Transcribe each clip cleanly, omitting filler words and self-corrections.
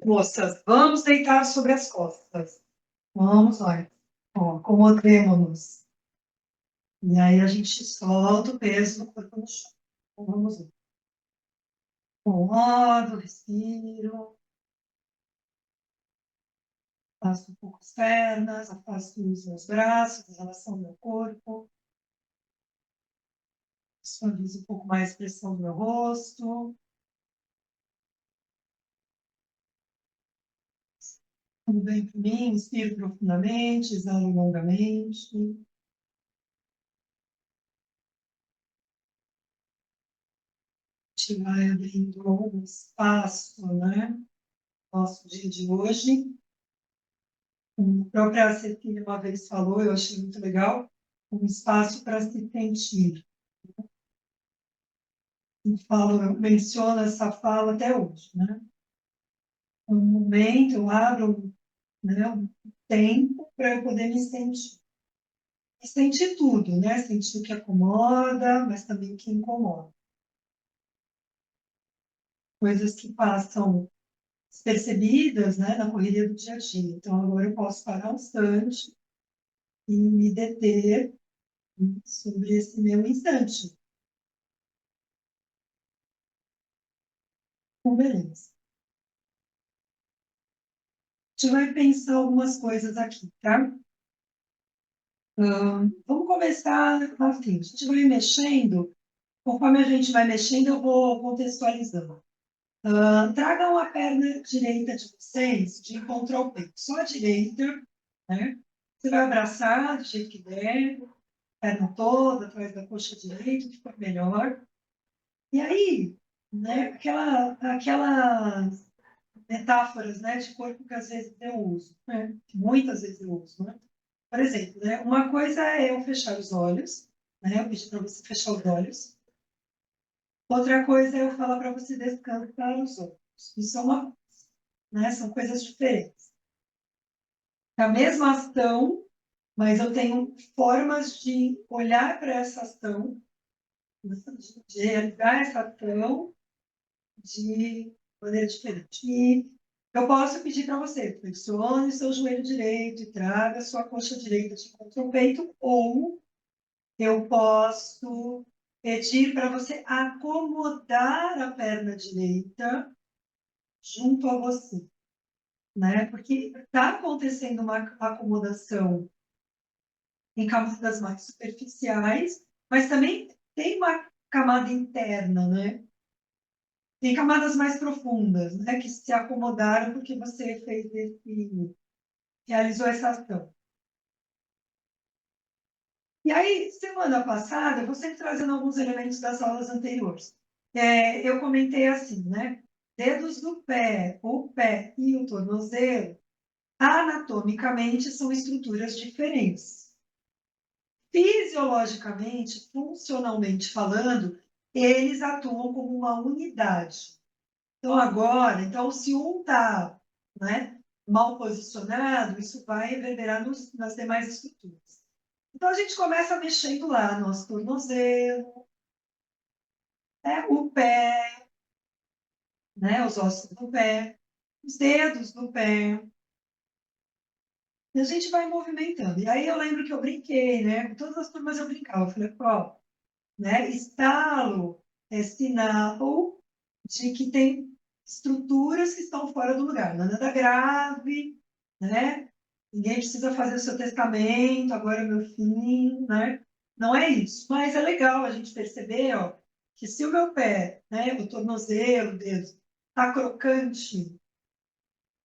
Moças, vamos deitar sobre as costas. Vamos lá. Ó, acomodemos-nos. E aí a gente solta o peso do corpo no chão. Então, vamos lá. Incomodo, respiro. Afasto um pouco as pernas, afasto os meus braços em relação ao meu corpo. Suavizo um pouco mais a pressão do meu rosto. Tudo bem para mim? Inspiro profundamente, exalo longamente. A gente vai abrindo um espaço, né? Nosso dia de hoje. A própria Cecília uma vez falou, eu achei muito legal, um espaço para se sentir. E falo, menciono essa fala até hoje, né? Um momento, eu abro, né, um tempo para eu poder me sentir. E sentir tudo, né? Sentir o que acomoda, mas também o que incomoda. Coisas que passam despercebidas, né, na correria do dia a dia. Então, agora eu posso parar um instante e me deter sobre esse meu instante. Então, beleza. A gente vai pensar algumas coisas aqui, tá? Vamos começar assim. A gente vai mexendo, conforme a gente vai mexendo, eu vou contextualizando. Tragam a perna direita de vocês de encontro ao peito, só a direita, né? Você vai abraçar do jeito que der, perna toda, atrás da coxa direita, que for melhor. E aí, né, aquelas metáforas, né, de corpo que às vezes eu uso, né? Que muitas vezes eu uso, né? Por exemplo, né, uma coisa é eu fechar os olhos, né? Eu pedi para você fechar os olhos. Outra coisa é eu falar para você descansar os olhos. Isso é uma, né? São coisas diferentes. É a mesma ação, mas eu tenho formas de olhar para essa ação, de realizar essa ação de maneira diferente. E eu posso pedir para você, flexione seu joelho direito e traga sua coxa direita de contra o peito, ou eu posso pedir para você acomodar a perna direita junto a você, né? Porque está acontecendo uma acomodação em camadas mais superficiais, mas também tem uma camada interna, né? Tem camadas mais profundas, né? Que se acomodaram porque você realizou essa ação. E aí, semana passada, eu vou sempre trazendo alguns elementos das aulas anteriores. Eu comentei assim, né? Dedos do pé, o pé e o tornozelo, anatomicamente, são estruturas diferentes. Fisiologicamente, funcionalmente falando, eles atuam como uma unidade. Então, agora, então, se um está, né, mal posicionado, isso vai reverberar nas demais estruturas. Então, a gente começa mexendo lá, nosso tornozelo, né, o pé, né, os ossos do pé, os dedos do pé. E a gente vai movimentando. E aí eu lembro que eu brinquei, né? Com todas as turmas eu brincava. Eu falei, ó, né? Estalo é sinal de que tem estruturas que estão fora do lugar. Nada grave, né? Ninguém precisa fazer o seu testamento, agora é meu fim, né? Não é isso. Mas é legal a gente perceber, ó, que se o meu pé, né, o tornozelo, o dedo, está crocante,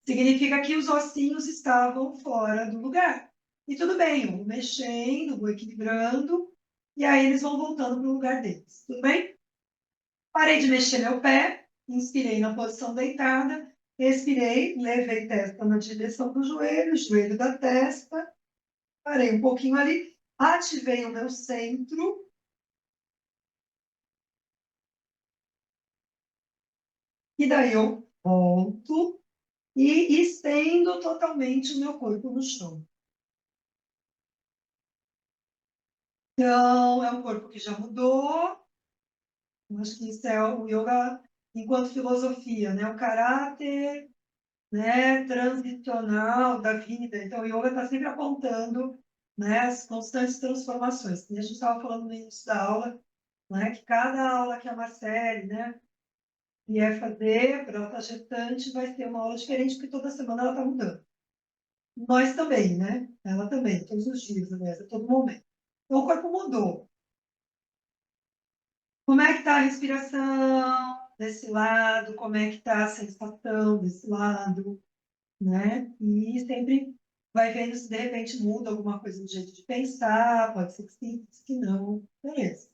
significa que os ossinhos estavam fora do lugar. E tudo bem, eu vou mexendo, vou equilibrando, e aí eles vão voltando para o lugar deles. Tudo bem? Parei de mexer meu pé, inspirei na posição deitada, expirei, levei testa na direção do joelho, joelho da testa, parei um pouquinho ali, ativei o meu centro, e daí eu volto e estendo totalmente o meu corpo no chão. Então, é um corpo que já mudou. Eu acho que isso é o yoga enquanto filosofia, né? O caráter, né, transicional da vida. Então, o yoga está sempre apontando, né, as constantes transformações. E a gente estava falando no início da aula, né, que cada aula que a Marcele, né, vier fazer para ela estar gestante vai ser uma aula diferente, porque toda semana ela está mudando. Nós também, né? Ela também, todos os dias, aliás, a todo momento. Então, o corpo mudou. Como é que está a respiração desse lado? Como é que está a sensação desse lado? Né? E sempre vai vendo se de repente muda alguma coisa no jeito de pensar, pode ser que sim, pode ser que não. Beleza.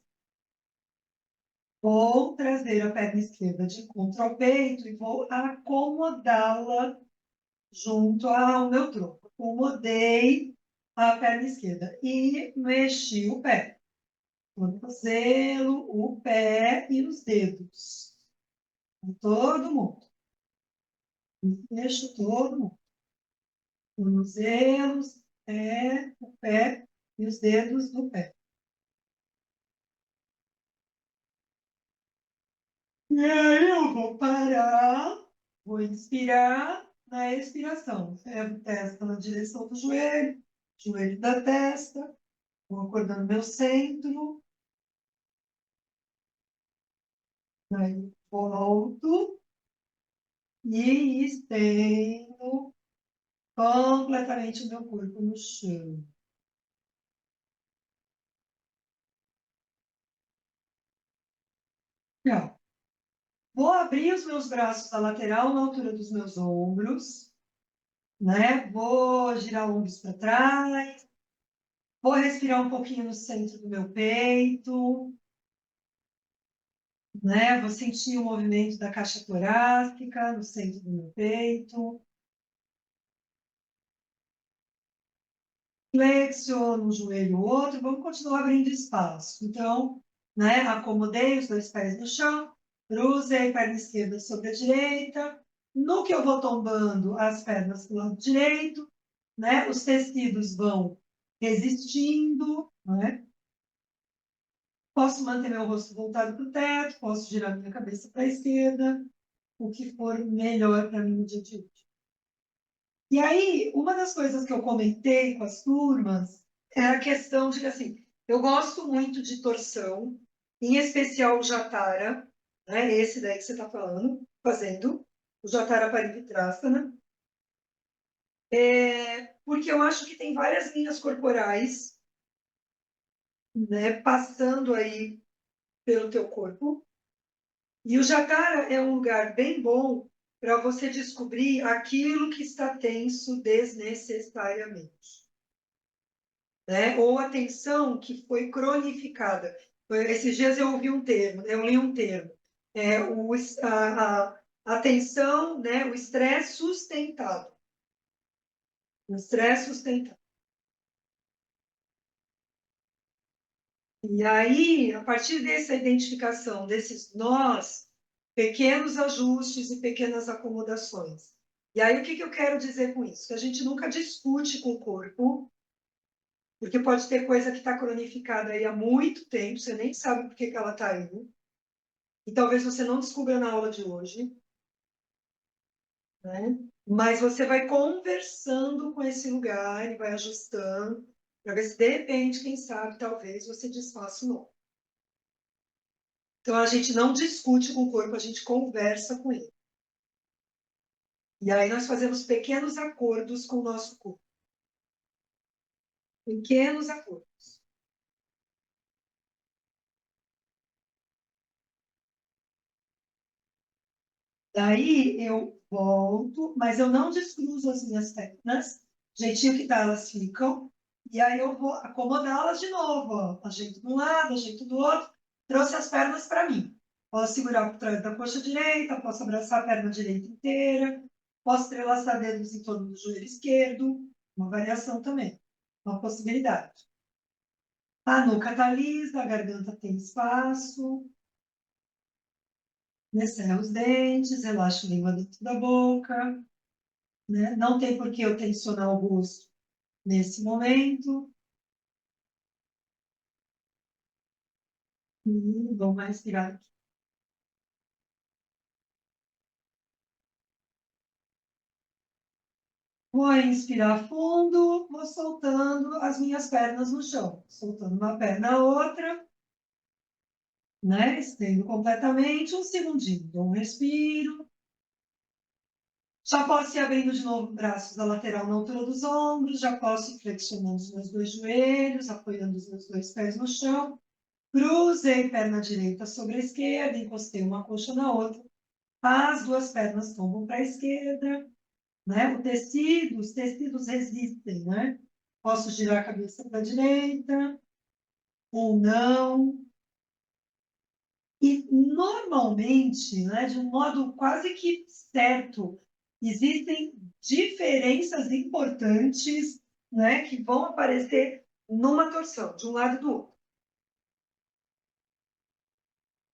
Vou trazer a perna esquerda de encontro ao peito e vou acomodá-la junto ao meu tronco. Acomodei a perna esquerda e mexi o pé. O tornozelo, o pé e os dedos. Todo mundo. Mexo todo mundo. Tornozelos, o pé e os dedos do pé. E aí eu vou parar, vou inspirar na expiração. Levo testa na direção do joelho, joelho da testa, vou acordando meu centro, aí volto e estendo completamente o meu corpo no chão. Não. Vou abrir os meus braços à lateral, na altura dos meus ombros, né? Vou girar ombros para trás, vou respirar um pouquinho no centro do meu peito, né? Vou sentir o movimento da caixa torácica no centro do meu peito. Flexiono um joelho o outro, vamos continuar abrindo espaço. Então, né? Acomodei os dois pés no chão, cruzei a perna esquerda sobre a direita. No que eu vou tombando as pernas para o lado direito, né? Os tecidos vão resistindo, né? Posso manter meu rosto voltado para o teto, posso girar minha cabeça para a esquerda, o que for melhor para mim no dia de hoje. E aí, uma das coisas que eu comentei com as turmas é a questão de que, assim, eu gosto muito de torção, em especial o Jatara, né? Esse daí que você está falando, fazendo, o Jatara Parivitrasana, porque eu acho que tem várias linhas corporais, né, passando aí pelo teu corpo. E o Jatara é um lugar bem bom para você descobrir aquilo que está tenso desnecessariamente, né? Ou a tensão que foi cronificada. Esses dias eu ouvi um termo, eu li um termo, a tensão, né? O estresse sustentado. O estresse sustentado. E aí, a partir dessa identificação desses nós, pequenos ajustes e pequenas acomodações. E aí, o que eu quero dizer com isso? Que a gente nunca discute com o corpo, porque pode ter coisa que está cronificada aí há muito tempo, você nem sabe por que ela está aí, e talvez você não descubra na aula de hoje, né? Mas você vai conversando com esse lugar e vai ajustando, para ver se de repente, quem sabe, talvez você desfaça o nó. Então, a gente não discute com o corpo, a gente conversa com ele. E aí nós fazemos pequenos acordos com o nosso corpo. Pequenos acordos. Daí eu volto, mas eu não descruzo as minhas pernas. Jeitinho que tá, elas ficam. E aí eu vou acomodá-las de novo. Ó. Ajeito de um lado, ajeito do outro. Trouxe as pernas para mim. Posso segurar por trás da coxa direita, posso abraçar a perna direita inteira, posso entrelaçar dedos em torno do joelho esquerdo. Uma variação também. Uma possibilidade. A nuca está lisa, a garganta tem espaço. Descer os dentes, relaxa a língua dentro da boca. Né? Não tem por que eu tensionar o rosto nesse momento. E vamos respirar aqui. Vou inspirar fundo, vou soltando as minhas pernas no chão. Soltando uma perna a outra, né? Estendo completamente. Um segundinho. Dou um respiro. Já posso ir abrindo de novo braços da lateral na altura dos ombros. Já posso ir flexionando os meus dois joelhos, apoiando os meus dois pés no chão. Cruzei perna direita sobre a esquerda, encostei uma coxa na outra. As duas pernas tombam para a esquerda, né? Os tecidos resistem, né? Posso girar a cabeça para a direita ou não. E normalmente, né, de um modo quase que certo, existem diferenças importantes, né, que vão aparecer numa torção, de um lado e do outro.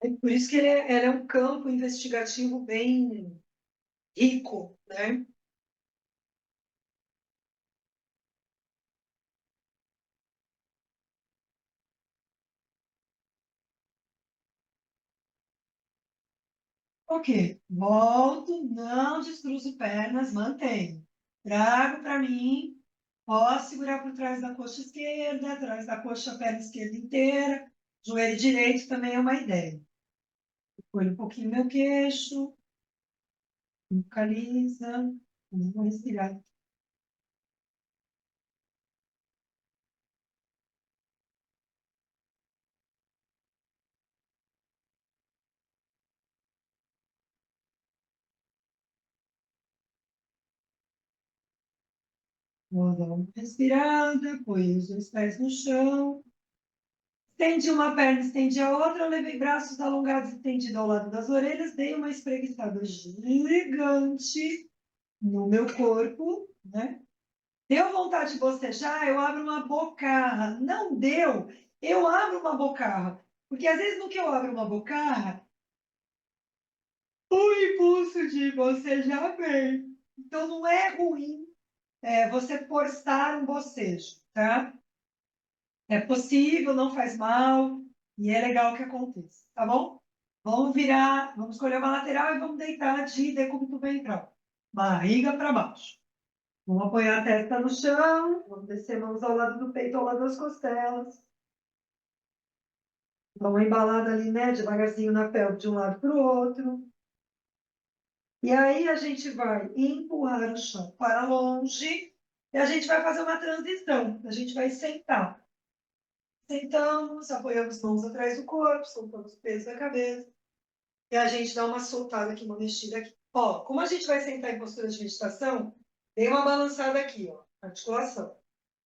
É por isso que ele é um campo investigativo bem rico, né? Ok, volto, não descruzo pernas, mantenho. Trago para mim, posso segurar por trás da coxa esquerda, atrás da coxa, a perna esquerda inteira, joelho direito também é uma ideia. Olho um pouquinho meu queixo, localiza, vou respirar. Vou dar uma respirada, põe os dois pés no chão. Estendi uma perna, estendi a outra, eu levei braços alongados estendidos ao lado das orelhas, dei uma espreguiçada gigante no meu corpo, né? Deu vontade de bocejar, eu abro uma bocarra. Não deu, eu abro uma bocarra. Porque às vezes no que eu abro uma bocarra, o impulso de bocejar vem. Então não é ruim você forçar um bocejo, tá? É possível, não faz mal e é legal que aconteça, tá bom? Vamos virar, vamos escolher uma lateral e vamos deitar de decúbito ventral. Barriga para baixo. Vamos apoiar a testa no chão, vamos descer mãos ao lado do peito, ao lado das costelas. Dá uma embalada ali, né, devagarzinho na pele, de um lado para o outro. E aí a gente vai empurrar o chão para longe e a gente vai fazer uma transição. A gente vai sentar. Sentamos, apoiamos mãos atrás do corpo, soltamos o peso da cabeça. E a gente dá uma soltada aqui, uma mexida aqui. Ó, como a gente vai sentar em postura de meditação, dê uma balançada aqui, ó, articulação,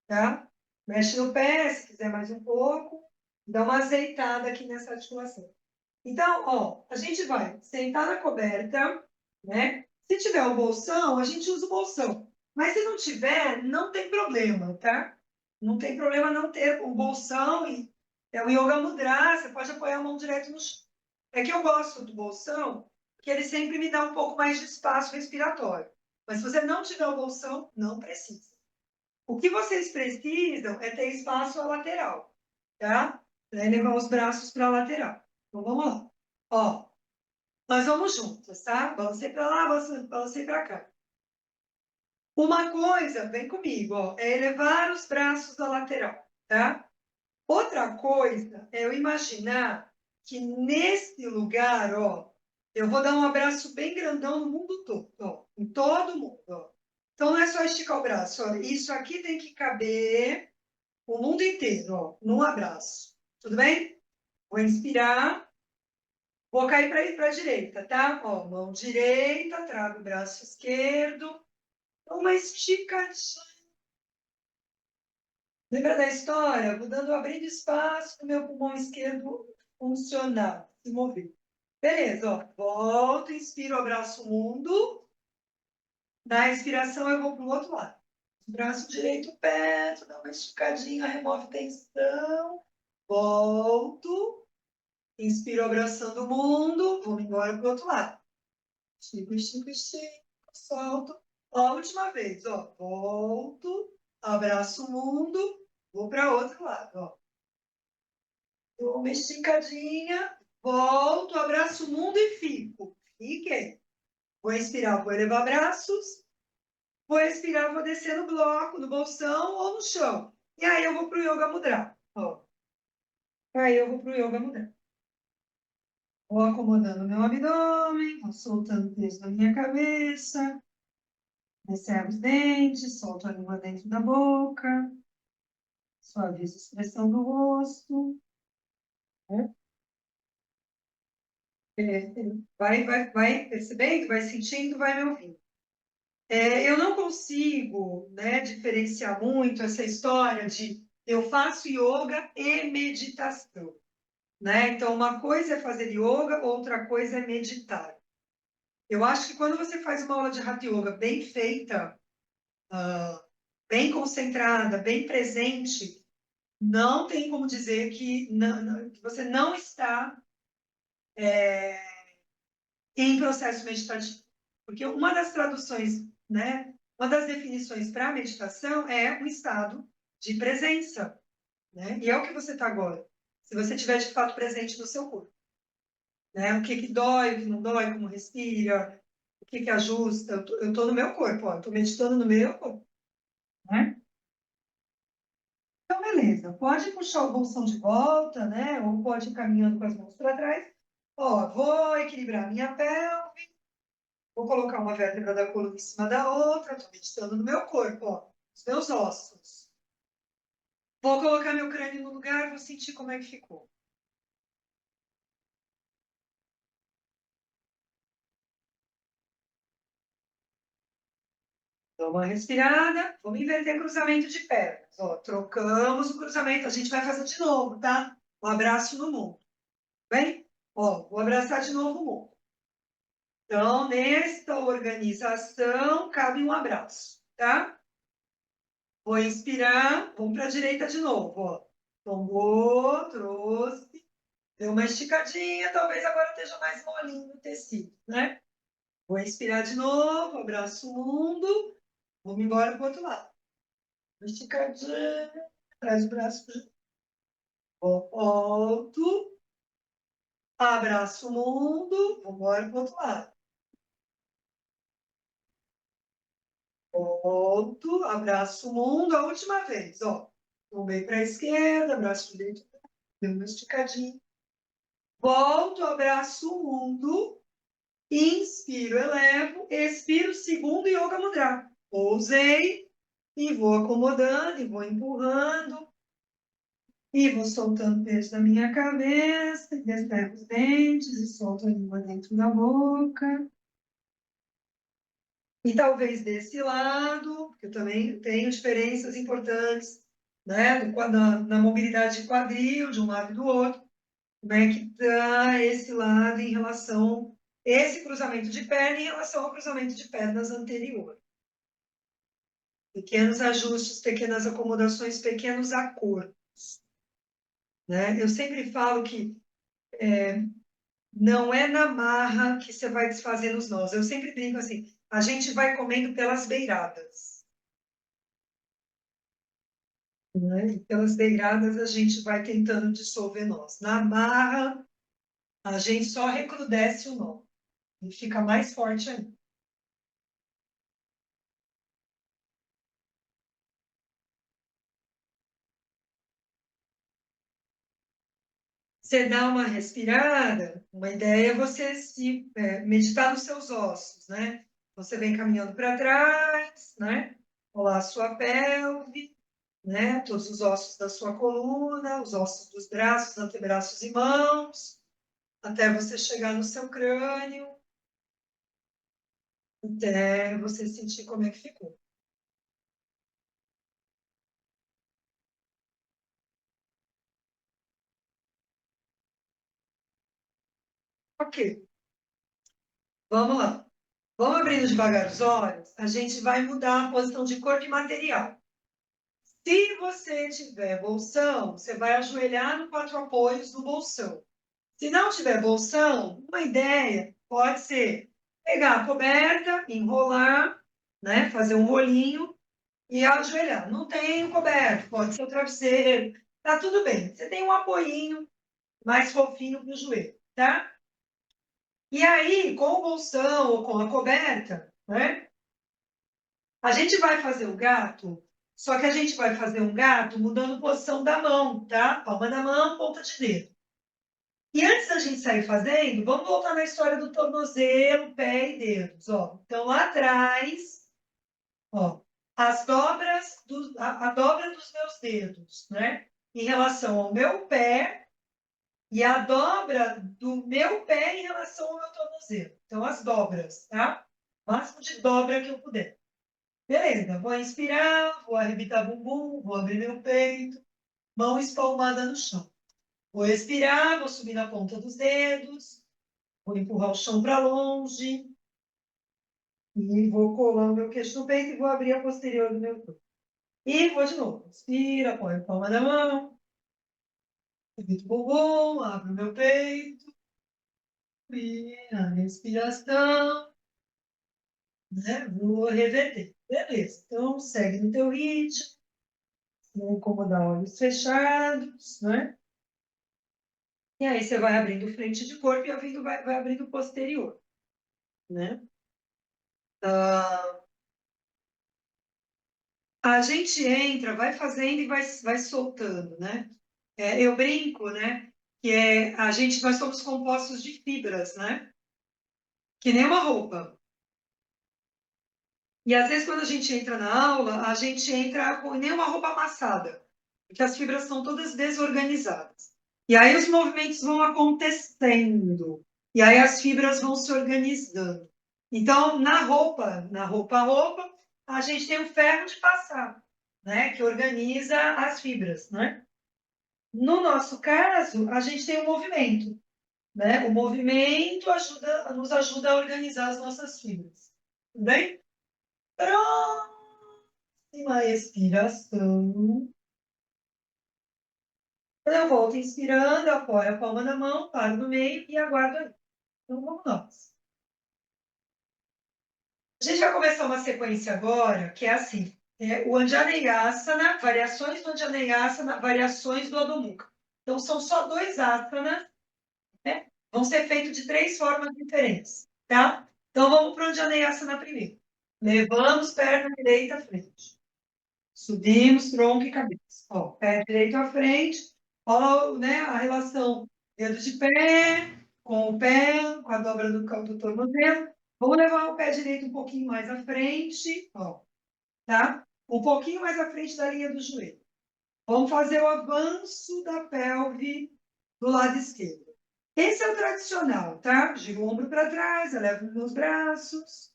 tá? Mexe no pé, se quiser mais um pouco, dá uma azeitada aqui nessa articulação. Então, ó, a gente vai sentar na coberta, né? Se tiver o bolsão, a gente usa o bolsão. Mas se não tiver, não tem problema, tá? Não tem problema não ter o bolsão e é o Yoga Mudra, você pode apoiar a mão direto no chão. É que eu gosto do bolsão, porque ele sempre me dá um pouco mais de espaço respiratório. Mas se você não tiver o bolsão, não precisa. O que vocês precisam é ter espaço à lateral, tá? Para levar os braços para a lateral. Então vamos lá. Ó, nós vamos juntos, tá? Balancei para lá, balancei para cá. Uma coisa, vem comigo, ó, é elevar os braços à lateral, tá? Outra coisa é eu imaginar que nesse lugar, ó, eu vou dar um abraço bem grandão no mundo todo, ó, em todo mundo, ó. Então não é só esticar o braço, ó, isso aqui tem que caber o mundo inteiro, ó, num abraço. Tudo bem? Vou inspirar, vou cair para a direita, tá? Ó, mão direita, trago o braço esquerdo, uma esticadinha. Lembra da história? Vou dando, abrindo espaço para o meu pulmão esquerdo funcionar, se mover. Beleza, ó. Volto, inspiro, abraço o mundo. Na expiração, eu vou para o outro lado. Braço direito perto, dá uma esticadinha, remove tensão. Volto. Inspiro, abraçando o mundo. Vou embora para o outro lado. Estico, estico, estico. Solto. Ó, a última vez, ó. Volto. Abraço o mundo. Vou para outro lado, ó. Dou uma esticadinha. Volto, abraço o mundo e fico. Fiquei. Vou inspirar, vou elevar braços. Vou respirar, vou descer no bloco, no bolsão ou no chão. E aí eu vou para o Yoga Mudra. Ó. Aí eu vou para o Yoga Mudra. Vou acomodando meu abdômen, vou soltando o peso da minha cabeça. Descendo os dentes, solto a língua dentro da boca. Suavizo a expressão do rosto. Né? Vai percebendo, vai sentindo, vai me ouvindo. Eu não consigo, né, diferenciar muito essa história de eu faço yoga e meditação, né? Então, uma coisa é fazer yoga, outra coisa é meditar. Eu acho que quando você faz uma aula de Hatha Yoga bem feita, bem concentrada, bem presente, não tem como dizer que, que você não está em processo meditativo. Porque uma das traduções, né, uma das definições para a meditação é um estado de presença, né? E é o que você está agora. Se você estiver de fato presente no seu corpo, né? O que que dói, o que não dói, como respira, o que que ajusta. Eu tô no meu corpo, ó, estou meditando no meu corpo, né? Então, beleza. Pode puxar o bolsão de volta, né? Ou pode ir caminhando com as mãos para trás. Ó, vou equilibrar minha pelve. Vou colocar uma vértebra da coluna em cima da outra, estou meditando no meu corpo, ó, os meus ossos. Vou colocar meu crânio no lugar, vou sentir como é que ficou. Dá uma respirada, vamos inverter cruzamento de pernas. Ó, trocamos o cruzamento, a gente vai fazer de novo, tá? Um abraço no mundo. Bem? Ó, vou abraçar de novo o mundo. Então, nesta organização, cabe um abraço, tá? Vou inspirar, vamos para a direita de novo, ó. Tombou, trouxe. Deu uma esticadinha, talvez agora esteja mais molinho o tecido, né? Vou inspirar de novo, abraço o mundo, vamos embora para o outro lado. Uma esticadinha, traz o braço, volto, abraço o mundo, vamos embora para o outro lado. Volto, abraço o mundo, a última vez, ó. Tombei para a esquerda, abraço direito, deu uma esticadinha. Volto, abraço o mundo, inspiro, elevo, expiro, segundo Yoga Mudra. Pousei e vou acomodando, e vou empurrando, e vou soltando o peso da minha cabeça, descerro os dentes e solto a língua dentro da boca. E talvez desse lado, porque eu também tenho diferenças importantes, né, na mobilidade de quadril, de um lado e do outro. Como é que está esse lado em relação, esse cruzamento de perna em relação ao cruzamento de pernas anterior. Pequenos ajustes, pequenas acomodações, pequenos acordos. Né? Eu sempre falo que não é na marra que você vai desfazendo os nós. Eu sempre brinco assim, a gente vai comendo pelas beiradas. Né? E pelas beiradas a gente vai tentando dissolver nós. Na marra, a gente só recrudesce o nó. E fica mais forte ainda. Você dá uma respirada, uma ideia é você meditar nos seus ossos, né? Você vem caminhando para trás, né? Rolar a sua pelve, né? Todos os ossos da sua coluna, os ossos dos braços, antebraços e mãos, até você chegar no seu crânio, até você sentir como é que ficou. Ok, vamos lá. Vamos abrindo devagar os olhos, a gente vai mudar a posição de corpo e material. Se você tiver bolsão, você vai ajoelhar no quatro apoios do bolsão. Se não tiver bolsão, uma ideia pode ser pegar a coberta, enrolar, né, fazer um rolinho e ajoelhar. Não tem coberto, pode ser o travesseiro, tá tudo bem. Você tem um apoinho mais fofinho para o joelho, tá? E aí, com o bolsão ou com a coberta, né, A gente vai fazer o gato, só que a gente vai fazer um gato mudando posição da mão, tá? Palma da mão, ponta de dedo. E antes da gente sair fazendo, vamos voltar na história do tornozelo, pé e dedos, ó. Então, lá atrás, ó, a dobra dos meus dedos, né? Em relação ao meu pé e a dobra do meu pé em relação ao meu tornozelo. Então, as dobras, tá? O máximo de dobra que eu puder. Beleza, vou inspirar, vou arrebitar bumbum, vou abrir meu peito, mão espalmada no chão. Vou expirar, vou subir na ponta dos dedos, vou empurrar o chão para longe e vou colar o meu queixo no peito e vou abrir a posterior do meu corpo. E vou de novo. Inspira, põe a palma da mão, arrebito o bumbum, abro o meu peito e a respiração, né? Vou reverter. Beleza, então segue no teu ritmo, não incomodar olhos fechados, né? E aí você vai abrindo frente de corpo e vai abrindo posterior, né? A gente entra, vai fazendo e vai soltando, né? Eu brinco, né? Que nós somos compostos de fibras, né? Que nem uma roupa. E às vezes quando a gente entra na aula, a gente entra com nem uma roupa amassada, porque as fibras estão todas desorganizadas. E aí os movimentos vão acontecendo, e aí as fibras vão se organizando. Então, roupa, a gente tem o ferro de passar, né? Que organiza as fibras, né? No nosso caso, a gente tem o movimento, né? O movimento nos ajuda a organizar as nossas fibras. Tudo bem? Próxima expiração. Quando eu volto inspirando, eu apoio a palma da mão, paro no meio e aguardo ali. Então, vamos nós. A gente vai começar uma sequência agora, que é assim. O Anjaneyasana, variações do Anjaneyasana, variações do Adho Mukha. Então, são só 2 asanas, né? Vão ser feitos de 3 formas diferentes, tá? Então, vamos para o Anjaneyasana primeiro. Levamos perna direita à frente. Subimos tronco e cabeça. Ó, pé direito à frente. Ó, né, a relação dedo de pé com o pé, com a dobra do tornozelo. Vamos levar o pé direito um pouquinho mais à frente, ó, tá? Um pouquinho mais à frente da linha do joelho. Vamos fazer o avanço da pelve do lado esquerdo. Esse é o tradicional, tá? Giro o ombro para trás, elevo os meus braços,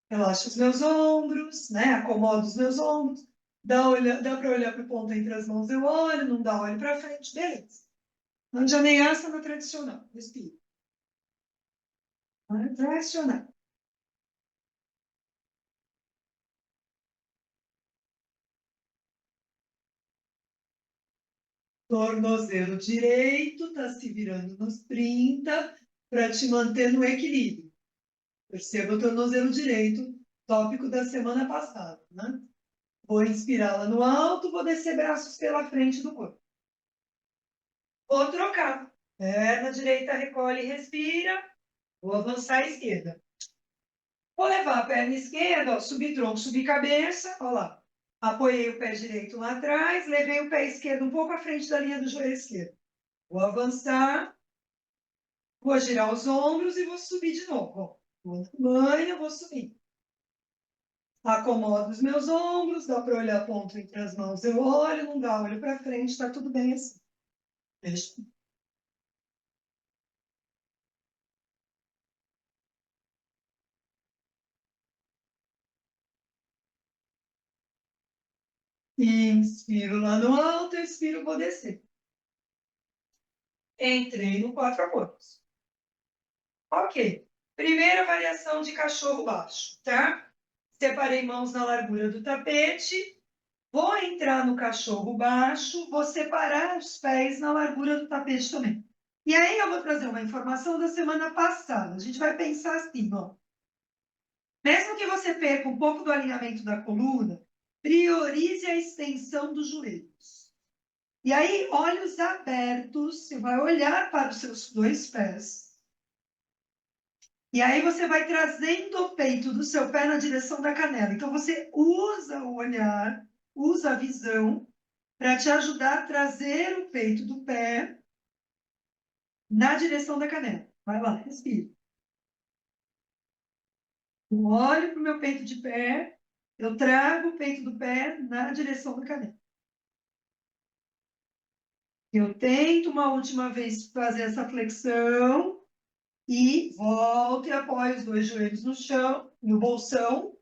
relaxo os meus ombros, né? Acomodo os meus ombros. Dá para olhar para o ponto entre as mãos, eu olho, não dá, olho para frente, beleza. Anjaneyasana tradicional, respira. Tradicional. Tornozelo direito, tá se virando nos 30 para te manter no equilíbrio. Perceba o tornozelo direito, tópico da semana passada, né? Vou inspirar lá no alto, vou descer braços pela frente do corpo. Vou trocar. Perna direita recolhe e respira. Vou avançar à esquerda. Vou levar a perna esquerda, ó, subir tronco, subir cabeça. Olha lá. Apoiei o pé direito lá atrás, levei o pé esquerdo um pouco à frente da linha do joelho esquerdo. Vou avançar, vou girar os ombros e vou subir de novo. Ó. Vou na manha, vou subir. Acomodo os meus ombros, dá para olhar ponto entre as mãos. Eu olho, não dá, olho para frente, está tudo bem assim. Deixa. Inspiro lá no alto, expiro, vou descer. Entrei no quatro apoios. Ok. Primeira variação de cachorro baixo, tá? Separei mãos na largura do tapete. Vou entrar no cachorro baixo, vou separar os pés na largura do tapete também. E aí eu vou trazer uma informação da semana passada. A gente vai pensar assim, ó. Mesmo que você perca um pouco do alinhamento da coluna, priorize a extensão dos joelhos. E aí, olhos abertos, você vai olhar para os seus 2 pés. E aí você vai trazendo o peito do seu pé na direção da canela. Então você usa o olhar, usa a visão para te ajudar a trazer o peito do pé na direção da canela. Vai lá, respira. Eu olho para o meu peito de pé, eu trago o peito do pé na direção da canela. Eu tento uma última vez fazer essa flexão e volto e apoio os dois joelhos no chão, no bolsão,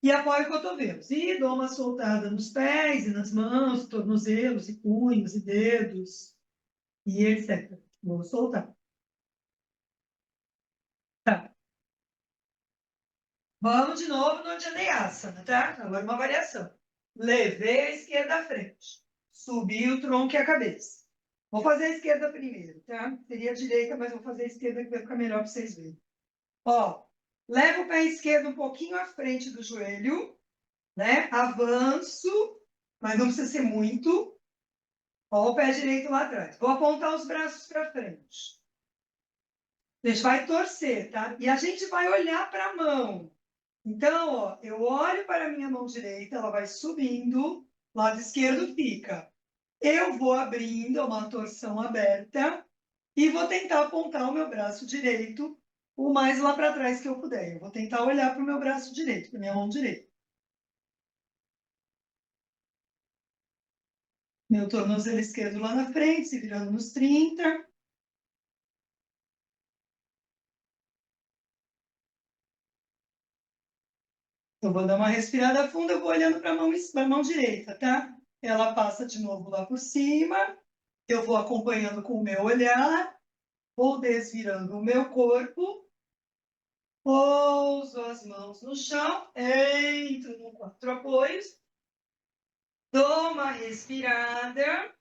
e apoio os cotovelos. E dou uma soltada nos pés e nas mãos, tornozelos e punhos e dedos, e etc. Vou soltar. Tá. Vamos de novo no Anjaneyasana, tá? Agora uma variação. Levei a esquerda à frente. Subi o tronco e a cabeça. Vou fazer a esquerda primeiro, tá? Seria a direita, mas vou fazer a esquerda que vai ficar melhor para vocês verem. Ó, leva o pé esquerdo um pouquinho à frente do joelho, né? Avanço, mas não precisa ser muito. Ó, o pé direito lá atrás. Vou apontar os braços para frente. A gente vai torcer, tá? E a gente vai olhar para a mão. Então, ó, eu olho para a minha mão direita, ela vai subindo, lado esquerdo fica. Eu vou abrindo, é uma torção aberta, e vou tentar apontar o meu braço direito o mais lá para trás que eu puder. Eu vou tentar olhar para o meu braço direito, para a minha mão direita. Meu tornozelo esquerdo lá na frente, se virando nos 30. Eu vou dar uma respirada funda, eu vou olhando para a mão direita, tá? Ela passa de novo lá por cima. Eu vou acompanhando com o meu olhar, vou desvirando o meu corpo, pouso as mãos no chão, entro no 4 apoios, dou uma respirada,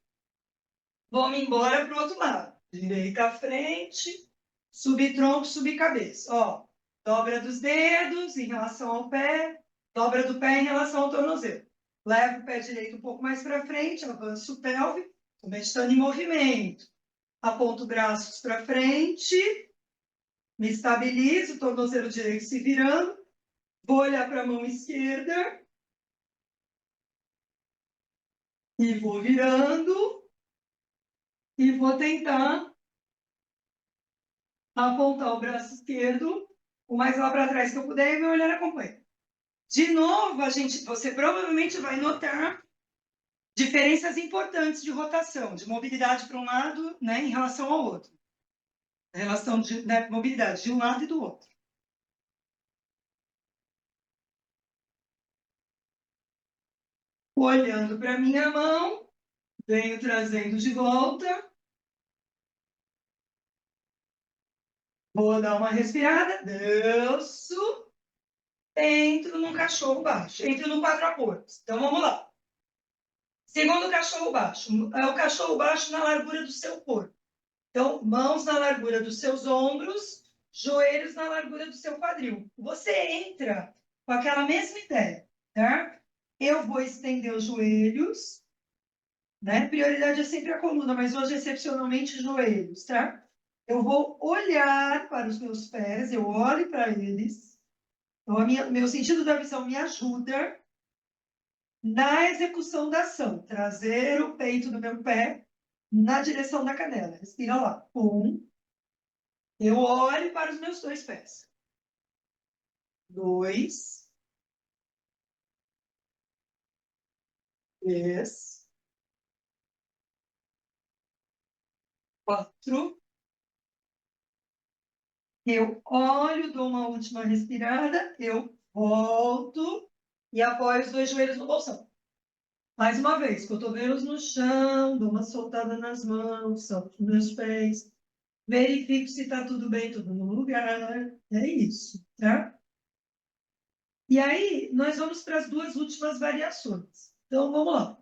vou-me embora para o outro lado. Direita à frente, subir tronco, subir cabeça. Ó, dobra dos dedos em relação ao pé, dobra do pé em relação ao tornozelo. Leva o pé direito um pouco mais para frente, avanço o pelve, estou meditando em movimento. Aponto braços para frente, me estabilizo, o tornozelo direito se virando, vou olhar para a mão esquerda e vou virando e vou tentar apontar o braço esquerdo o mais lá para trás que eu puder e meu olhar acompanha. De novo, você provavelmente vai notar diferenças importantes de rotação, de mobilidade para um lado, né, em relação ao outro. A relação de, né, mobilidade de um lado e do outro. Olhando para minha mão, venho trazendo de volta. Vou dar uma respirada. Desço. Entro no cachorro baixo. Entro no 4 apoios. Então, vamos lá. Segundo cachorro baixo. É o cachorro baixo na largura do seu corpo. Então, mãos na largura dos seus ombros, joelhos na largura do seu quadril. Você entra com aquela mesma ideia, tá? Eu vou estender os joelhos, né? Prioridade é sempre a coluna, mas hoje, excepcionalmente, joelhos, tá? Eu vou olhar para os meus pés, eu olho para eles. Então, meu sentido da visão me ajuda na execução da ação. Trazer o peito do meu pé na direção da canela. Respira lá. Eu olho para os meus 2 pés. 2, 3, 4. Eu olho, dou uma última respirada, eu volto e apoio os 2 joelhos no bolsão. Mais uma vez, cotovelos no chão, dou uma soltada nas mãos, solto meus pés, verifico se está tudo bem, tudo no lugar. É isso, tá? E aí, nós vamos para as 2 últimas variações. Então, vamos lá.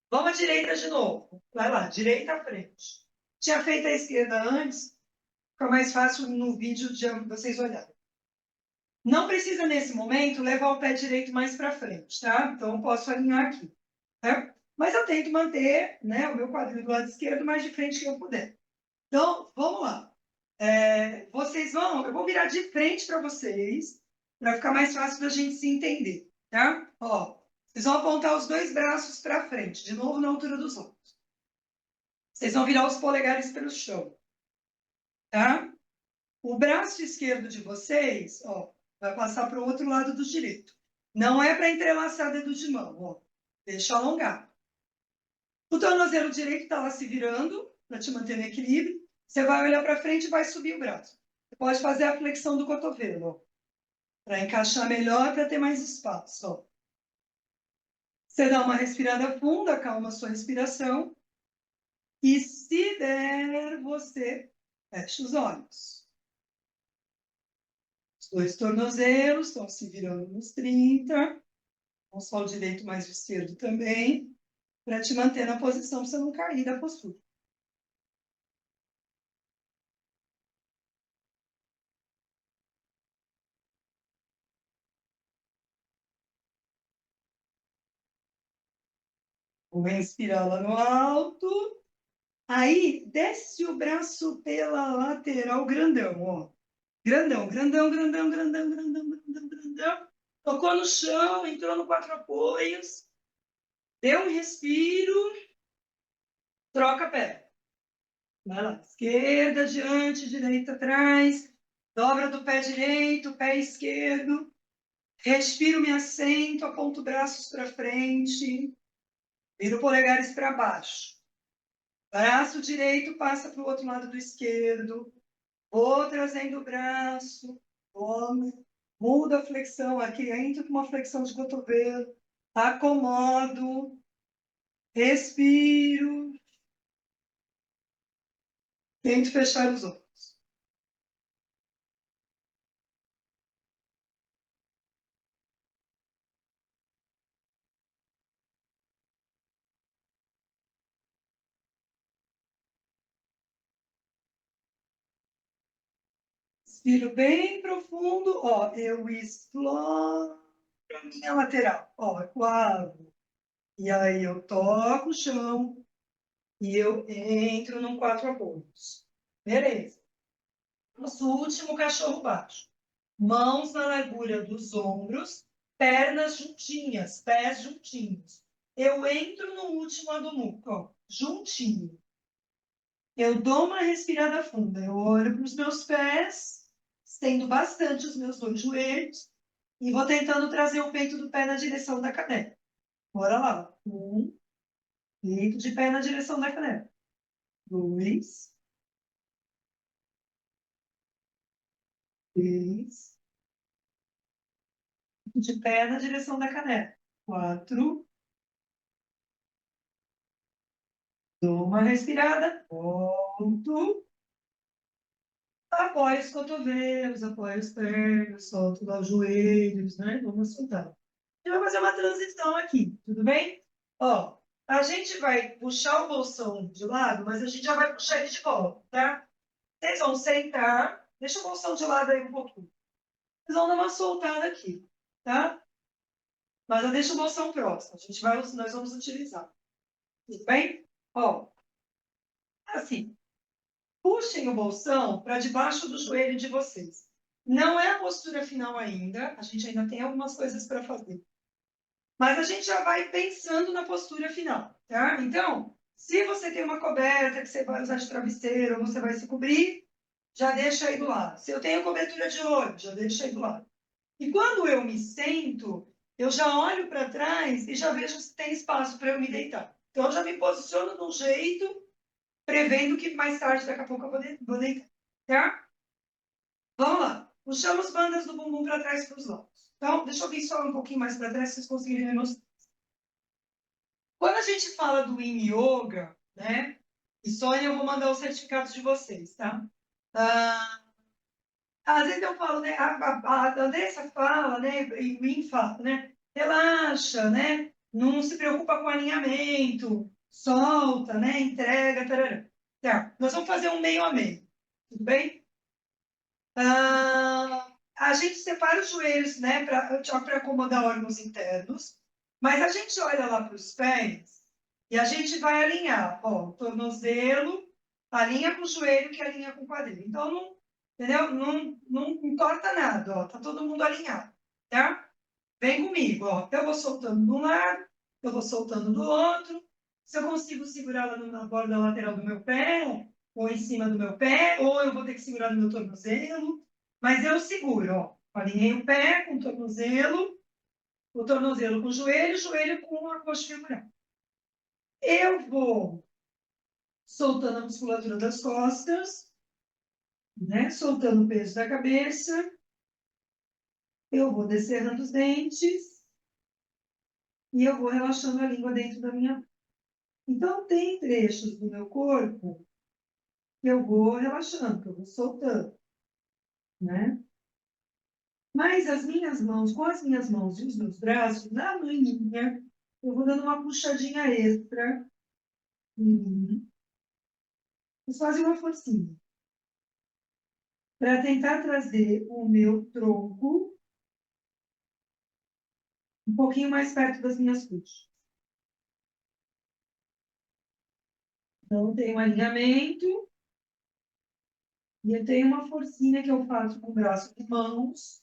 Vamos à direita de novo. Vai lá, direita à frente. Tinha feito a esquerda antes, fica mais fácil no vídeo de vocês olharem. Não precisa, nesse momento, levar o pé direito mais para frente, tá? Então, eu posso alinhar aqui, tá? Mas eu tento manter, né, o meu quadril do lado esquerdo mais de frente que eu puder. Então, vamos lá. Vocês vão, eu vou virar de frente para vocês, para ficar mais fácil da gente se entender, tá? Ó, vocês vão apontar os dois braços para frente, de novo na altura dos ombros. Vocês vão virar os polegares pelo chão, tá? O braço esquerdo de vocês, ó, vai passar para o outro lado do direito. Não é para entrelaçar dedo de mão, ó. Deixa alongar. O tornozelo direito está lá se virando para te manter no equilíbrio. Você vai olhar para frente e vai subir o braço. Você pode fazer a flexão do cotovelo, para encaixar melhor, para ter mais espaço. Ó. Você dá uma respirada funda, acalma a sua respiração. E se der, você fecha os olhos. Os dois tornozelos estão se virando nos 30. Não só o direito, mas o esquerdo também. Para te manter na posição, para você não cair da postura. Vou respirar lá no alto. Aí, desce o braço pela lateral, grandão, ó. Grandão, grandão, grandão, grandão, grandão, grandão, grandão. Tocou no chão, entrou no quatro apoios. Deu um respiro. Troca a perna. Vai lá. Esquerda, diante, direita, atrás. Dobra do pé direito, pé esquerdo. Respiro, me assento, aponto braços para frente. Viro polegares para baixo. Braço direito passa para o outro lado do esquerdo. Vou trazendo o braço. Vou, muda a flexão. Aqui entro com uma flexão de cotovelo. Acomodo. Respiro. Tento fechar os olhos. Inspiro bem profundo, ó, eu exploro a minha lateral, ó, eu abro. E aí eu toco o chão e eu entro num quatro apoios. Beleza. Nosso último cachorro baixo. Mãos na largura dos ombros, pernas juntinhas, pés juntinhos. Eu entro no último adumuco, ó, juntinho. Eu dou uma respirada funda, eu olho para os meus pés, estendo bastante os meus dois joelhos e vou tentando trazer o peito do pé na direção da cadeira. Bora lá. Peito de pé na direção da cadeira. 2, 3, de pé na direção da cadeira. 4, dou uma respirada, volto, apoio os cotovelos, apoio os pernas, solto lá os joelhos, né? Vamos soltar. A gente vai fazer uma transição aqui, tudo bem? Ó, a gente vai puxar o bolsão de lado, mas a gente já vai puxar ele de volta, tá? Vocês vão sentar, deixa o bolsão de lado aí um pouquinho. Vocês vão dar uma soltada aqui, tá? Mas já deixa o bolsão próximo, nós vamos utilizar. Tudo bem? Ó, assim, puxem o bolsão para debaixo do joelho de vocês. Não é a postura final ainda, a gente ainda tem algumas coisas para fazer. Mas a gente já vai pensando na postura final, tá? Então, se você tem uma coberta que você vai usar de travesseiro, ou você vai se cobrir, já deixa aí do lado. Se eu tenho cobertura de olho, já deixa aí do lado. E quando eu me sento, eu já olho para trás e já vejo se tem espaço para eu me deitar. Então, eu já me posiciono de um jeito, prevendo que mais tarde, daqui a pouco, eu vou deitar. Tá? Vamos lá. Puxamos bandas do bumbum para trás para os lados. Então, deixa eu vir só um pouquinho mais para trás, se vocês conseguirem ver meus. Quando a gente fala do Yin Yoga, né? E Sônia, eu vou mandar os certificados de vocês, tá? Ah, às vezes eu falo, né? A Andressa fala, né? E o Yin fala, né? Relaxa, né? Não se preocupa com alinhamento, solta, né? Entrega, tarará. Tá, nós vamos fazer um meio a meio, tudo bem? A gente separa os joelhos, né? Para acomodar órgãos internos, mas a gente olha lá para os pés e a gente vai alinhar, ó, o tornozelo alinha com o joelho que alinha com o quadril. Então, Entendeu? Não importa nada, ó. Tá todo mundo alinhado, tá? Vem comigo, ó. Eu vou soltando de um lado, eu vou soltando do outro. Se eu consigo segurar ela na borda lateral do meu pé, ou em cima do meu pé, ou eu vou ter que segurar no meu tornozelo. Mas eu seguro, ó. Alinhei o pé com o tornozelo com o joelho com a coxa femoral. Eu vou soltando a musculatura das costas, né? Soltando o peso da cabeça. Eu vou descerrando os dentes e eu vou relaxando a língua dentro da minha. Então, tem trechos do meu corpo que eu vou relaxando, que eu vou soltando, né? Mas as minhas mãos, com as minhas mãos e os meus braços, na manhinha, eu vou dando uma puxadinha extra. Vocês fazem uma forcinha. Para tentar trazer o meu tronco um pouquinho mais perto das minhas coxas. Então, tem um alinhamento e eu tenho uma forcinha que eu faço com o braço e mãos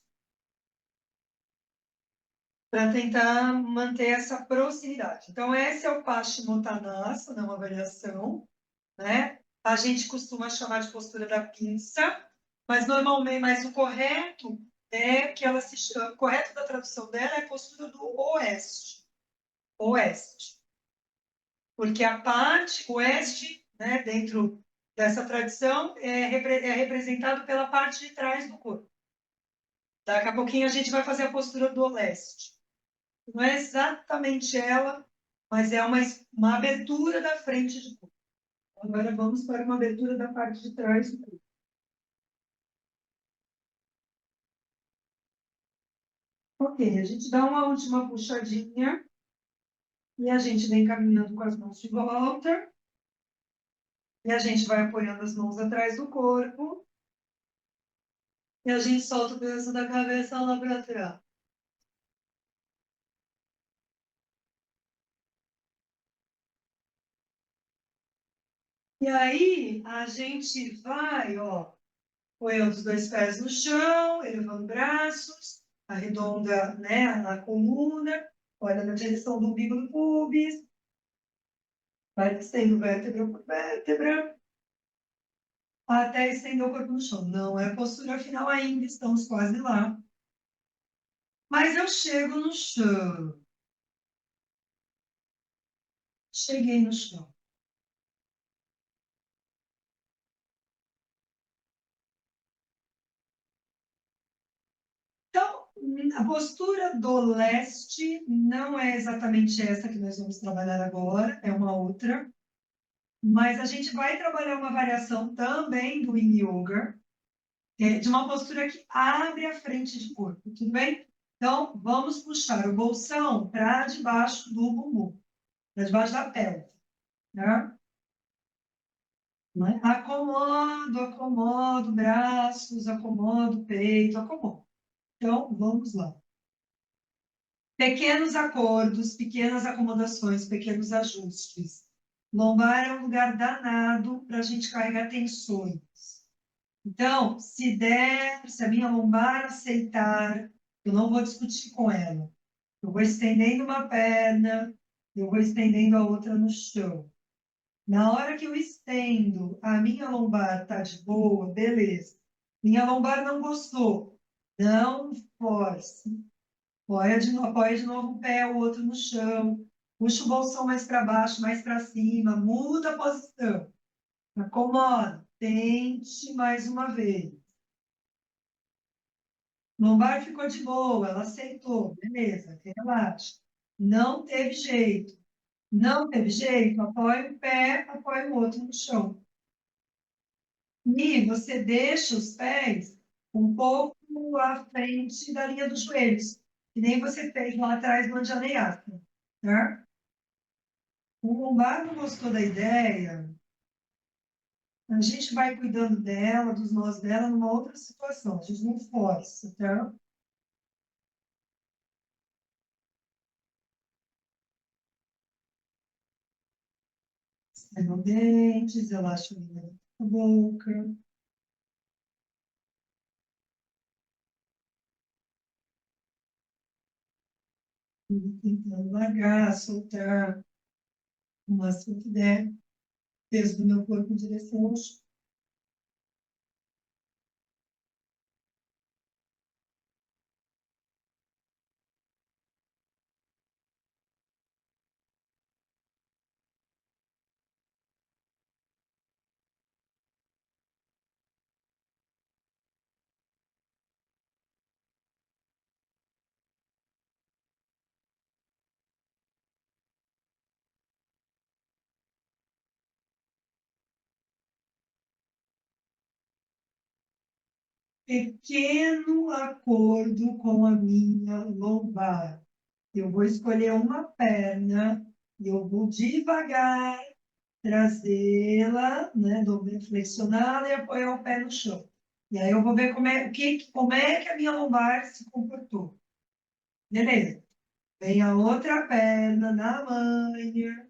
para tentar manter essa proximidade. Então, esse é o Paschimottanasana, né, uma variação, né? A gente costuma chamar de postura da pinça, mas normalmente, mas o correto é que ela se chama, o correto da tradução dela é postura do oeste. Oeste. Porque a parte oeste, né, dentro dessa tradição, é representado pela parte de trás do corpo. Daqui a pouquinho a gente vai fazer a postura do leste. Não é exatamente ela, mas é uma abertura da frente do corpo. Agora vamos para uma abertura da parte de trás do corpo. Ok, a gente dá uma última puxadinha e a gente vem caminhando com as mãos de volta. E a gente vai apoiando as mãos atrás do corpo. E a gente solta o peso da cabeça lá para trás. E aí a gente vai, ó, apoiando os dois pés no chão, elevando braços, arredonda, né, a coluna, olha na direção do umbigo do pubis, vai descendo vértebra por vértebra, até estender o corpo no chão. Não é postura final ainda, estamos quase lá. Mas eu chego no chão. Cheguei no chão. Então, a postura do leste não é exatamente essa que nós vamos trabalhar agora, é uma outra. Mas a gente vai trabalhar uma variação também do Yin Yoga, de uma postura que abre a frente de corpo, tudo bem? Então, vamos puxar o bolsão para debaixo do bumbum, para debaixo da pelve, né? Acomodo, acomodo braços, acomodo peito, acomodo. Então, vamos lá. Pequenos acordos, pequenas acomodações, pequenos ajustes. Lombar é um lugar danado para a gente carregar tensões. Então, se der, se a minha lombar aceitar, eu não vou discutir com ela. Eu vou estendendo uma perna, eu vou estendendo a outra no chão. Na hora que eu estendo, a minha lombar está de boa, beleza. Minha lombar não gostou. Não force. Apoia de novo um pé, o outro no chão. Puxa o bolsão mais para baixo, mais para cima. Muda a posição. Acomoda. Tente mais uma vez. Lombar ficou de boa, ela aceitou, beleza, relaxa. Não teve jeito. Não teve jeito, apoia um pé, apoia o outro no chão. E você deixa os pés um pouco à frente da linha dos joelhos, que nem você fez lá atrás no Anjaneyasana, tá? O lombar não gostou da ideia, a gente vai cuidando dela, dos nós dela, numa outra situação, a gente não força, tá? Escova os dentes, relaxa a boca. E tentando largar, soltar o máximo que der, peso do meu corpo em direção ao chão. Pequeno acordo com a minha lombar. Eu vou escolher uma perna e eu vou devagar trazê-la, né, flexioná-la e apoiar o pé no chão. E aí eu vou ver como é que a minha lombar se comportou. Beleza. Vem a outra perna na manha,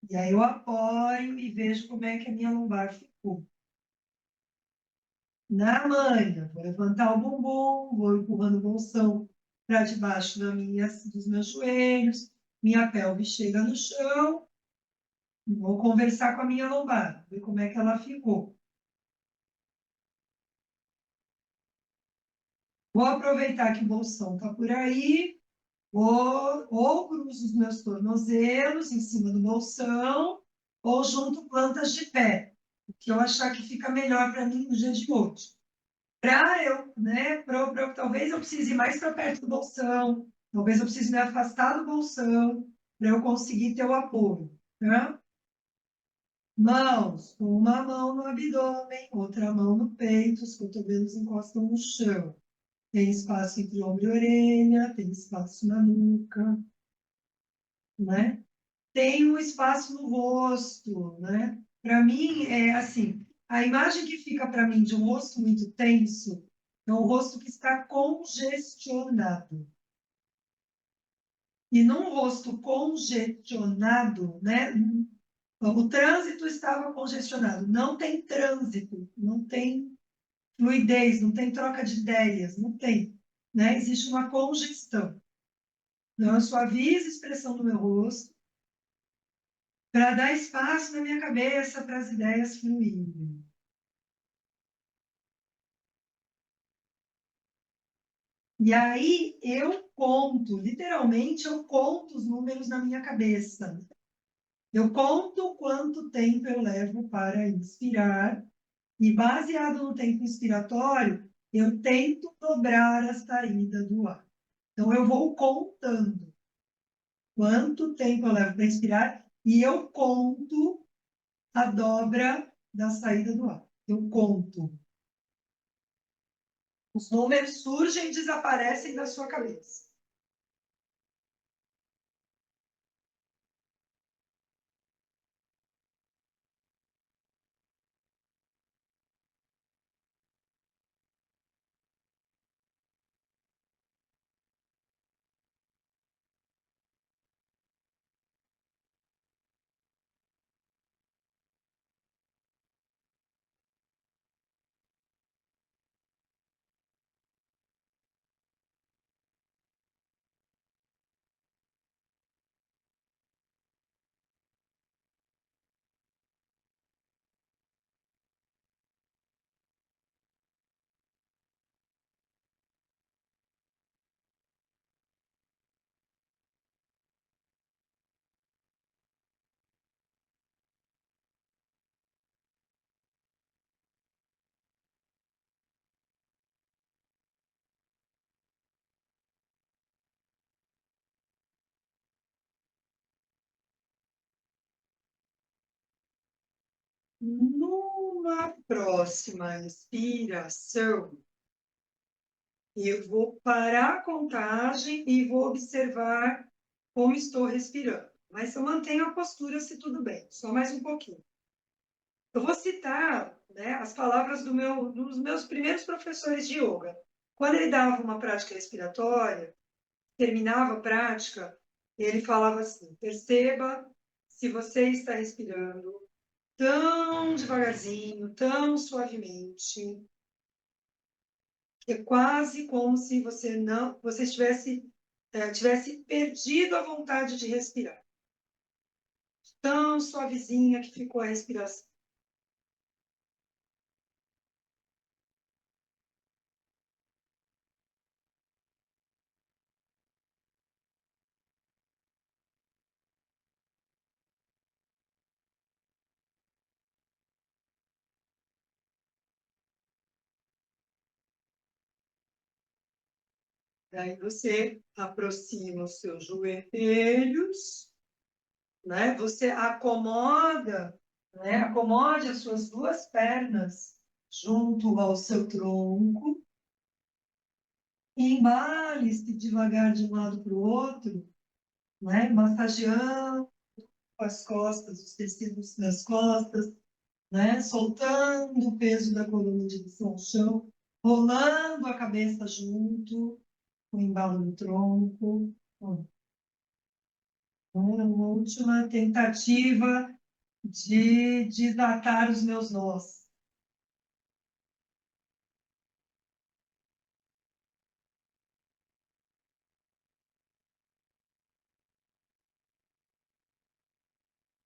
e aí eu apoio e vejo como é que a minha lombar ficou. Na manha, vou levantar o bumbum, vou empurrando o bolsão para debaixo dos meus joelhos, minha pelve chega no chão, vou conversar com a minha lombar, ver como é que ela ficou. Vou aproveitar que o bolsão está por aí, ou cruzo os meus tornozelos em cima do bolsão, ou junto plantas de pé, o que eu achar que fica melhor para mim no dia de hoje. Para eu, né, talvez eu precise ir mais para perto do bolsão, talvez eu precise me afastar do bolsão para eu conseguir ter o apoio, né? Mãos, uma mão no abdômen, outra mão no peito, os cotovelos encostam no chão. Tem espaço entre ombro e orelha, tem espaço na nuca, né? Tem um espaço no rosto, né? Para mim, é assim, a imagem que fica para mim de um rosto muito tenso é um rosto que está congestionado. E num rosto congestionado, né? O trânsito estava congestionado. Não tem trânsito, não tem fluidez, não tem troca de ideias, não tem, né? Existe uma congestão. Então, eu suavizo a expressão do meu rosto para dar espaço na minha cabeça para as ideias fluírem. E aí eu conto, literalmente eu conto os números na minha cabeça. Eu conto quanto tempo eu levo para inspirar e baseado no tempo inspiratório, eu tento dobrar a saída do ar. Então eu vou contando quanto tempo eu levo para inspirar e eu conto a dobra da saída do ar. Eu conto. Os números surgem e desaparecem da sua cabeça. Numa próxima inspiração, eu vou parar a contagem e vou observar como estou respirando. Mas eu mantenho a postura se tudo bem, só mais um pouquinho. Eu vou citar, né, as palavras dos meus primeiros professores de yoga. Quando ele dava uma prática respiratória, terminava a prática, ele falava assim: perceba se você está respirando tão devagarzinho, tão suavemente, que é quase como se você estivesse tivesse perdido a vontade de respirar. Tão suavezinha que ficou a respiração. Daí você aproxima os seus joelhos, né? Você acomoda, né? Acomode as suas duas pernas junto ao seu tronco. Embale-se devagar de um lado para o outro, né? Massageando as costas, os tecidos das costas, né? Soltando o peso da coluna de direção ao chão, rolando a cabeça junto, com o embalo no tronco. Uma última tentativa de desatar os meus nós.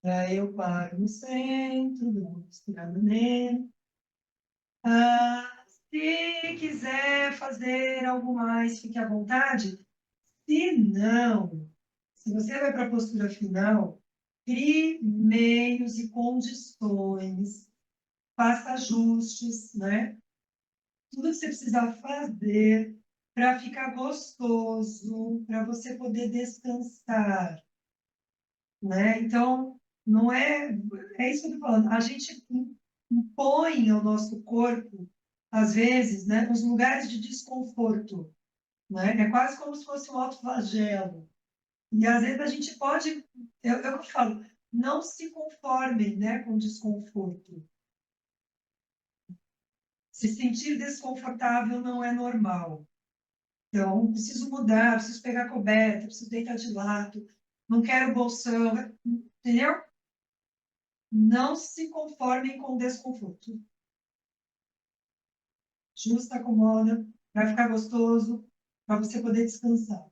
Aí eu paro no centro, dou uma respirada nele. Se quiser fazer algo mais, fique à vontade. Se não, se você vai para a postura final, crie meios e condições, faça ajustes, né? Tudo que você precisar fazer para ficar gostoso, para você poder descansar, né? Então, não é, é isso que eu estou falando. A gente impõe ao nosso corpo, às vezes, né, os lugares de desconforto, né? É quase como se fosse um autoflagelo. E às vezes a gente pode, eu falo, não se conforme, né, com o desconforto. Se sentir desconfortável não é normal. Então, preciso mudar, preciso pegar coberta, preciso deitar de lado, não quero bolsão, entendeu? Não se conformem com o desconforto. Justa, acomoda, vai ficar gostoso, para você poder descansar.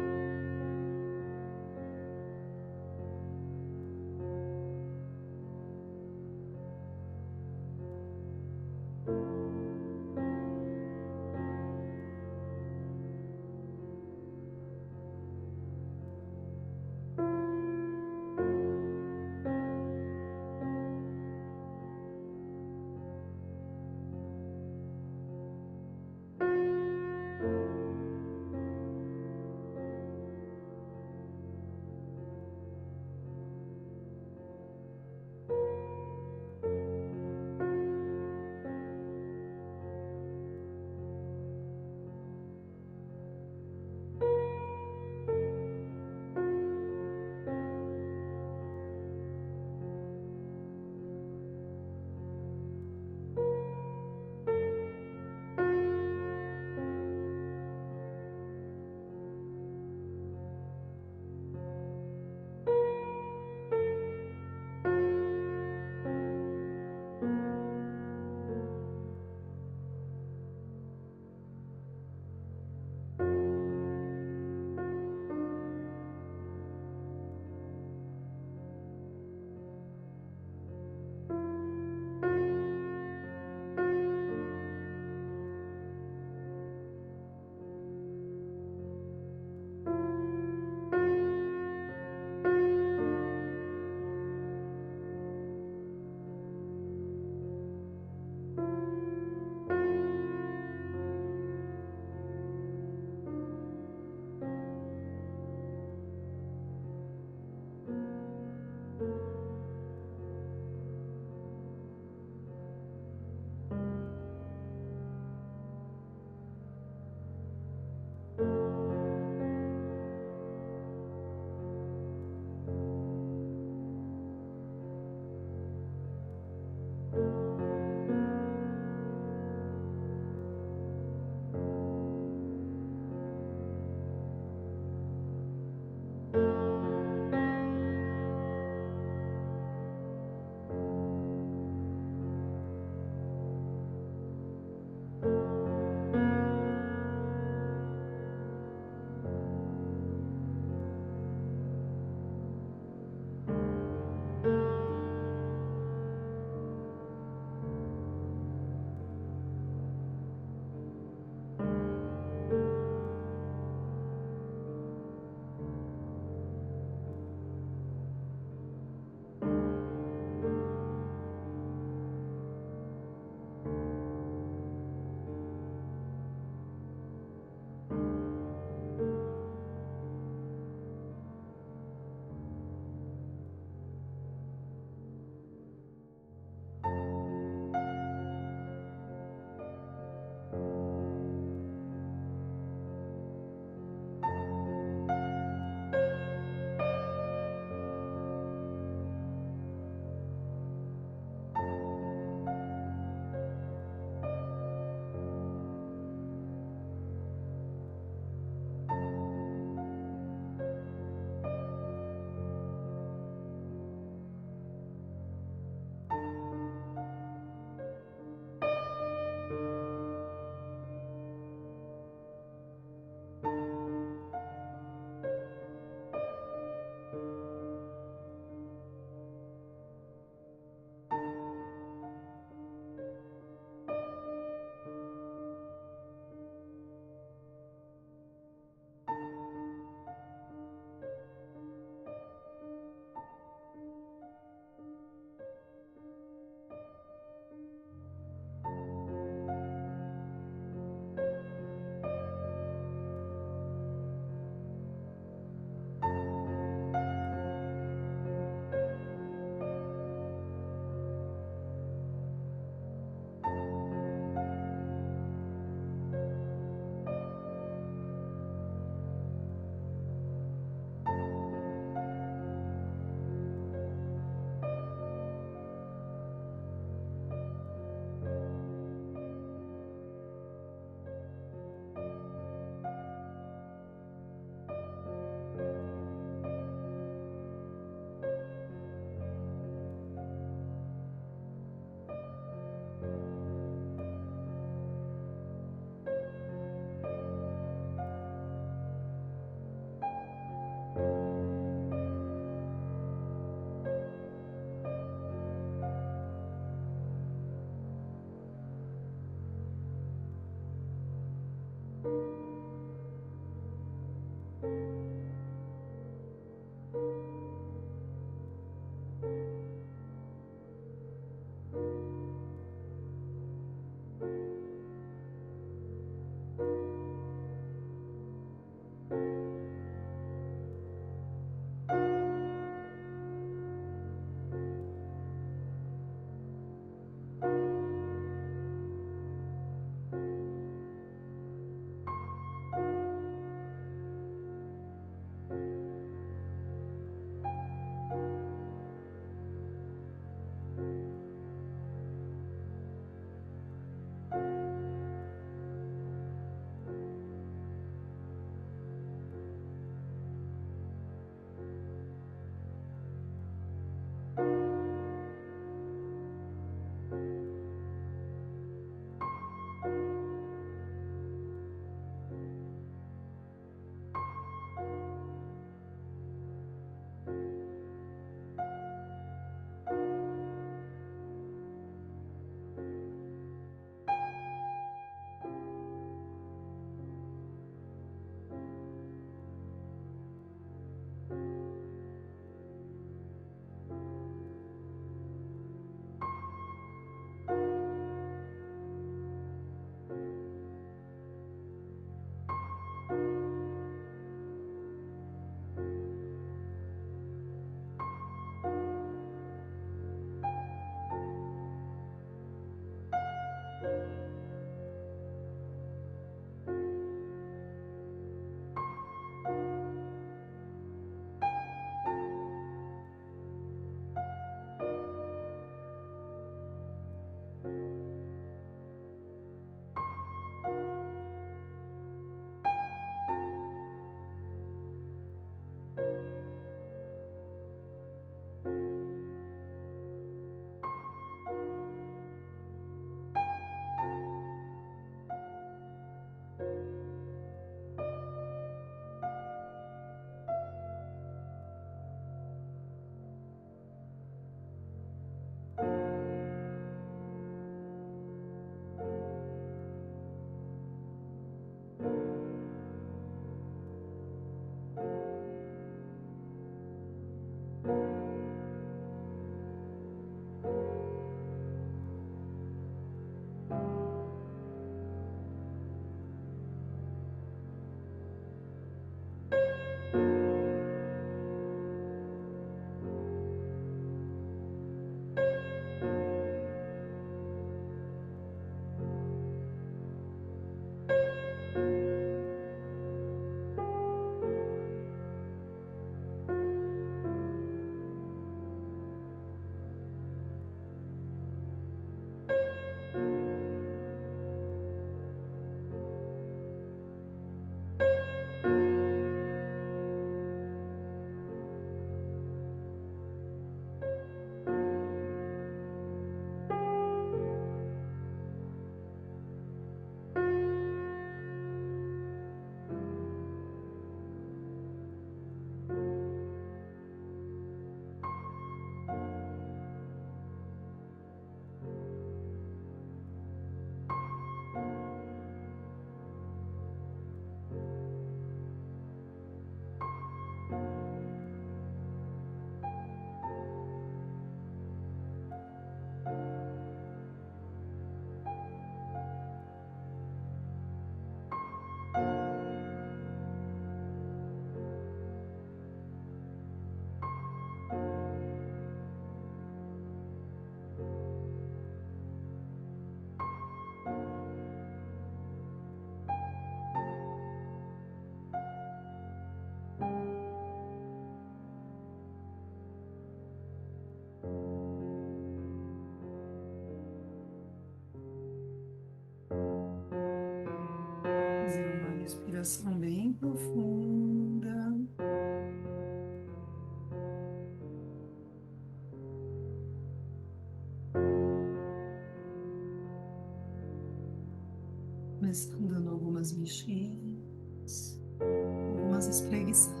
algumas mexinhas, algumas espreguiçadas.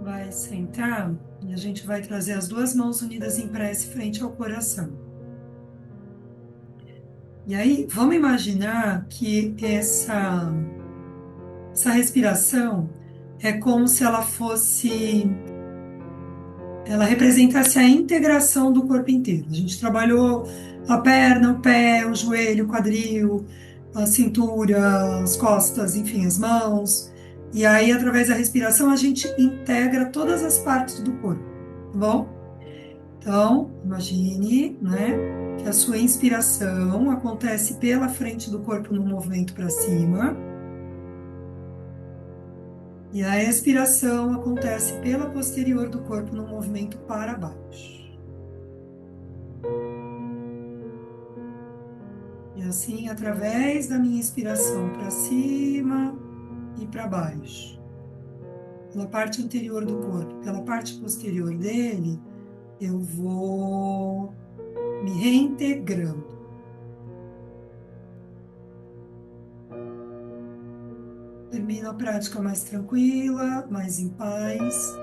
Vai sentar e a gente vai trazer as duas mãos unidas em prece frente ao coração. E aí, vamos imaginar que essa respiração é como se ela representasse a integração do corpo inteiro. A gente trabalhou a perna, o pé, o joelho, o quadril, a cintura, as costas, enfim, as mãos. E aí, através da respiração, a gente integra todas as partes do corpo, tá bom? Então, imagine, né, que a sua inspiração acontece pela frente do corpo no movimento para cima. E a expiração acontece pela posterior do corpo no movimento para baixo. E assim, através da minha inspiração para cima e para baixo, pela parte anterior do corpo, pela parte posterior dele, eu vou me reintegrando. Termino a prática mais tranquila, mais em paz,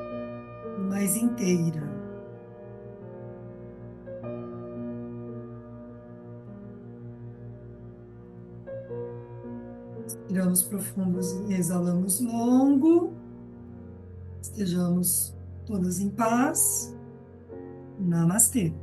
mais inteira. Inspiramos profundos e exalamos longo. Estejamos todas em paz. Namastê.